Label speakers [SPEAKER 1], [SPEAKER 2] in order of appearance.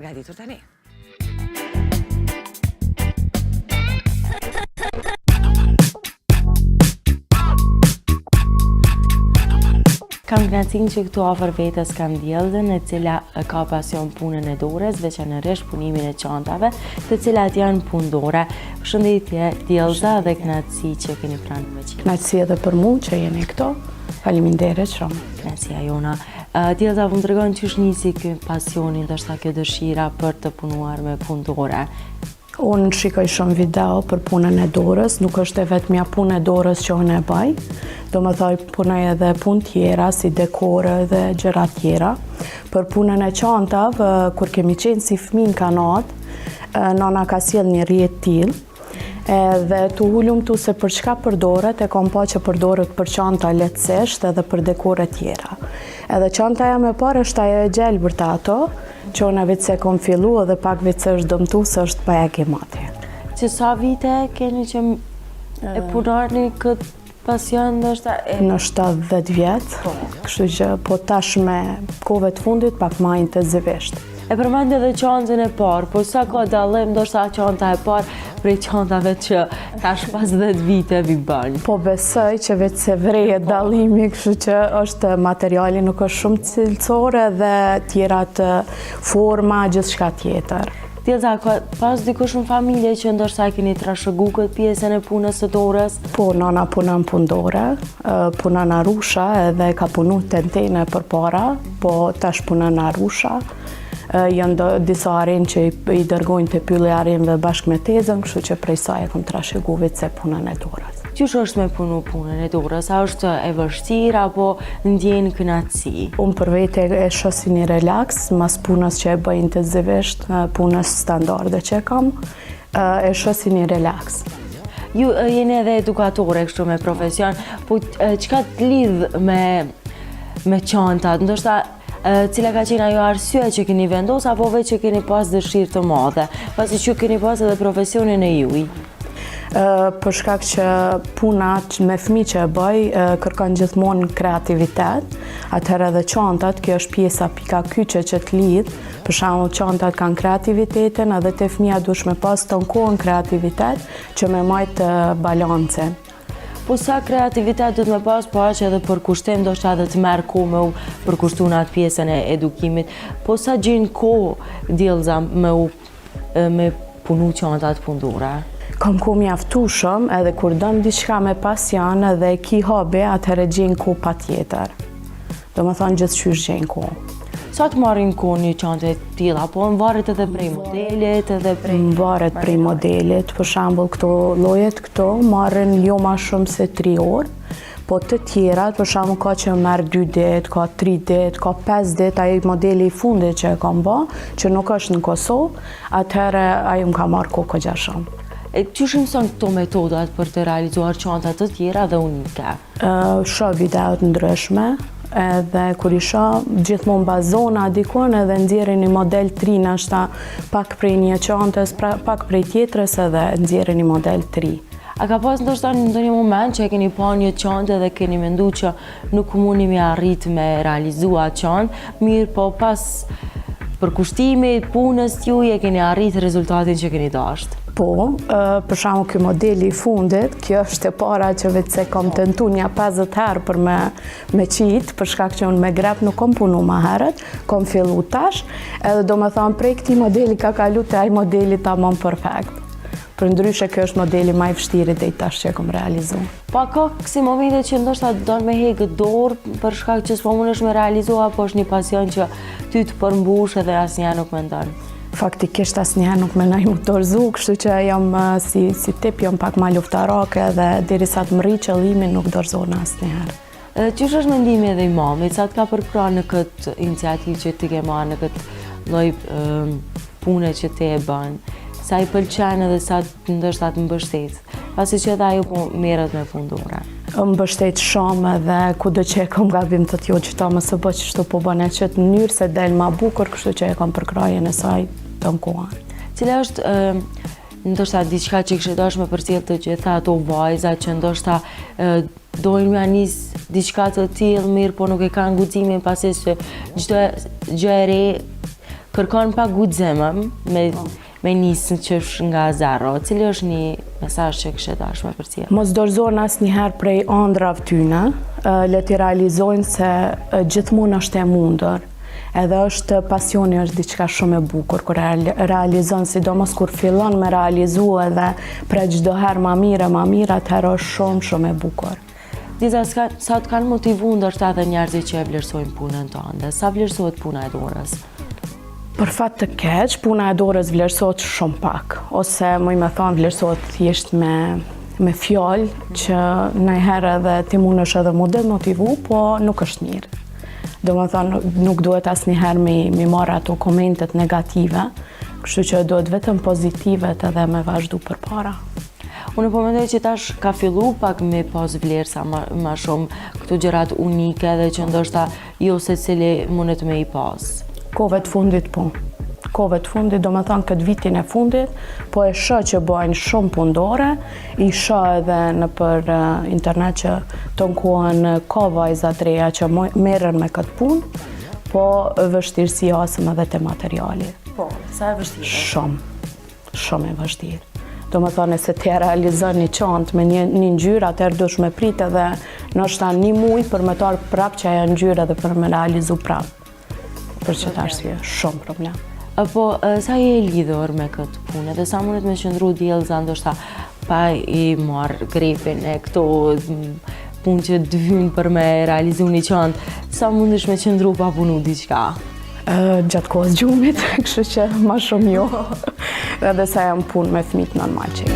[SPEAKER 1] Gatitur tani.
[SPEAKER 2] Kam kënaqësinë që këtu afër vetes kam djellën e cila ka pasion punën e dorës, veçanërisht punimin e çantave, të cilat janë punëdore. Përshëndetje djellza dhe kënaqësi që keni pranuar me qenë.
[SPEAKER 3] Kënaqësi edhe për mua që jeni këtu. Faleminderit shumë.
[SPEAKER 2] Kënaqësia jona. Djellza, më tregon ç'është nisi ky pasioni, ndoshta kjo dëshira për të punuar me punë dore.
[SPEAKER 3] Unë shikoj shumë video për punën e dorës, nuk është e vetmja punë e dorës që unë e bëj. Do më thoj punoj edhe punë tjera, si dekore dhe gjëra tjera. Për punën e çantave, kur kemi qenë si fëmijë në kanat, nana ka sjell një rrjet tillë, edhe tu ulum tu se për çka përdoret, e kam pa që përdoret për çanta lehtësisht edhe për dekore tjera. Edhe çanta jam e parë është ajo e gjelbër të ato, që unë vetë se kom fillu edhe pak vetë se është dëmtu se është pa e mati.
[SPEAKER 2] Që sa vite keni që e punoni këtë pasion ndoshta
[SPEAKER 3] në 70 vjetë, kështu që po tash me kohëve të fundit pak ma intensivisht.
[SPEAKER 2] E përmend edhe çantën e parë, po sa ka dallim ndoshta çanta e parë prej çantave që tash pas 10 vite vi bën.
[SPEAKER 3] Po besoj që vetë se vreje dallimi, kështu që është materiali nuk është shumë cilësore dhe tjerat forma, gjithçka tjetër.
[SPEAKER 2] Djellza, ka pas dikush në familje që ndoshta keni trashëgu këtë pjesën e punës së dorës?
[SPEAKER 3] Po, nana punon punëdore, punon Arusha edhe ka punu tentene përpara, po tash punon Arusha. Janë disa arenë që i dërgojnë të pylle arenëve bashkë me tezën, kështu që prej saj e kom trashëgu vetë se punën e dorës.
[SPEAKER 2] Qysh është me punu punën e dorës? A është e vështirë apo ndjen kënaqësi?
[SPEAKER 3] Unë për vete e shoh si një relaks, mas punës që e bëj intensivisht, punës standarde që kam, e shoh si një relaks.
[SPEAKER 2] Ju jeni edhe edukatore kështu me profesion, po çka të lidh me çantat? Ndoshta cila ka qenë ajo arsye që keni vendos apo vetë që keni pas dëshirë të madhe, pasi që keni pas edhe profesionin e juaj?
[SPEAKER 3] Për shkak që puna me fëmijë që e bëj kërkon gjithmonë kreativitet, atëherë edhe çantat, kjo është pjesa pika kyçe që të lidh. Për shembull, çantat kanë kreativitetin, edhe te fëmia duhet me pas ton kohën kreativitet që me majt balancën.
[SPEAKER 2] Po sa kreativitet duhet me pas, po aq edhe për kushtim, ndoshta edhe të merr kohë me u përkushtu në atë pjesën e edukimit. Po sa gjen kohë djellza me punu çantat punëdore?
[SPEAKER 3] Kam kohë mjaftueshëm, edhe kur dëm diçka me pasion edhe ki hobi, atëherë gjen kohë patjetër. Domethënë gjithçysh gjen kohë.
[SPEAKER 2] Sa të marrin kohë një çantë të tilla, po varet edhe prej modelit, edhe prej...
[SPEAKER 3] Varet prej modelit, për shembull këto llojet këto marrin jo ma shumë se 3 orë, po të tjerat, për shembull ka që merr 2 ditë, ka 3 ditë, ka 5 ditë, ai modeli i fundit që e kam bë, që nuk është në Kosovë, atëherë ai më ka marrë kohë goxha shumë.
[SPEAKER 2] Qysh mëson këto metodat për të realizuar çanta të tjera dhe unike?
[SPEAKER 3] Shoh video të ndryshme, edhe kur i shoh gjithmonë bazona dikon edhe nxjerrin një model të ri, ndoshta pak prej një çantës, pak prej tjetrës edhe nxjerrin një model të ri.
[SPEAKER 2] A ka pas ndoshta në ndonjë moment që e keni pa një çantë dhe keni menduar që nuk mundi me arrit me realizua çantë, mirë po pas përkushtimit, punës juaj e keni arrit rezultatin që keni dashur?
[SPEAKER 3] Po, për shembull ky modeli i fundit, kjo është e para që vetë se kam tentuar një 50 herë për me qit, për shkak që unë me grep nuk kam punu ma herët, kam fillu tash, edhe do me thonë prej këtij modeli ka kalu te ai modeli tamam perfekt. Për ndryshe kjo është modeli më i vështirë deri tash që kam realizuar.
[SPEAKER 2] Pa ka kësi momente që ndoshta don me hekë dorë për shkak që s'po mundesh me realizua, apo është një pasion që ty të përmbush edhe asnjëherë nuk mendon?
[SPEAKER 3] Faktikisht asnjëherë nuk mendoj mu dorëzu, kështu që jam si tip jam pak më luftarake dhe derisa të mri qëllimin nuk dorëzona asnjëherë.
[SPEAKER 2] Qysh është mendimi edhe i mamit, sa të ka përkrahur në këtë iniciativë që ti ke marrë, në këtë lloj pune që ti e bën? Sa i pëlqen edhe sa ndoshta të mbështet, pasi që edhe ajo po merret me punëdore?
[SPEAKER 3] Mbështet shumë edhe kudo që e kam gabim të t'jo që ta më së bë që shtu po bën e qëtë mënyrë se del ma bukur, kështu që e kam përkrajen e saj të mkuan.
[SPEAKER 2] Cila është ndoshta diçka që kishe dashur me përcjell të gjitha ato vajza që ndoshta dojnë me nis diçka të tillë, mirë po nuk e kanë guximin pasi që çdo gjë e re kërkon pa guxim me nisë që është nga zero. Cili është një mesazh që kështë dash me përcjell?
[SPEAKER 3] Mos dorëzojnë asnjëherë prej ëndrave tyne, le t'i realizojnë se gjithmonë është e mundur. Edhe është pasioni është diçka shumë e bukur kur realizon, sidomos kur fillon me realizu edhe për çdo herë më mirë, atëherë është shumë e bukur.
[SPEAKER 2] Liza, sa të kanë motivu ndoshta edhe njerëzit që e vlerësojnë punën tënde? Sa vlerësohet puna e dorës?
[SPEAKER 3] Për fat të keq, puna e dorës vlerësohet shumë pak, ose më me thonë vlerësohet thjesht me fjalë që ndonjëherë edhe ti mundesh edhe mu demotivu, po nuk është mirë. Do më thonë, nuk duhet asnjëherë me marrë ato komentet negative, kështu që duhet vetëm pozitivet edhe me vazhdu përpara.
[SPEAKER 2] Unë po mendoj që tash ka fillu pak me pas vlerësa ma shumë këto gjërat unike dhe që ndoshta jo secili mundet me i pas.
[SPEAKER 3] Kohëve të fundit po. Kohëve të fundit, do më thonë këtë vitin e fundit, po e shoh që bëjnë shumë pundore, i shoh edhe në për internet që ton kohën ka vajza të reja që merren me këtë punë, po vështirësi asëm edhe te materiali.
[SPEAKER 2] Po, sa e vështirë?
[SPEAKER 3] Shumë e vështirë. Do më thonë, se ti realizon një çantë me një ngjyrë, atëherë dush me prit edhe ndoshta një muaj për me tar prapë që ajo ngjyrë edhe për me realizu prapë. Për që të arsye, shumë problem.
[SPEAKER 2] Po, sa je lidhur me këtë punë dhe sa mundet me qëndru djellëza ndoshta pa i marrë grepin e këto punë që të vynë për me realizu një qantë, sa mundesh me qëndru pa punu diqka?
[SPEAKER 3] Gjatë kohës gjumit, kështu që ma shumë jo. Edhe sa jam punë me fëmijët normal që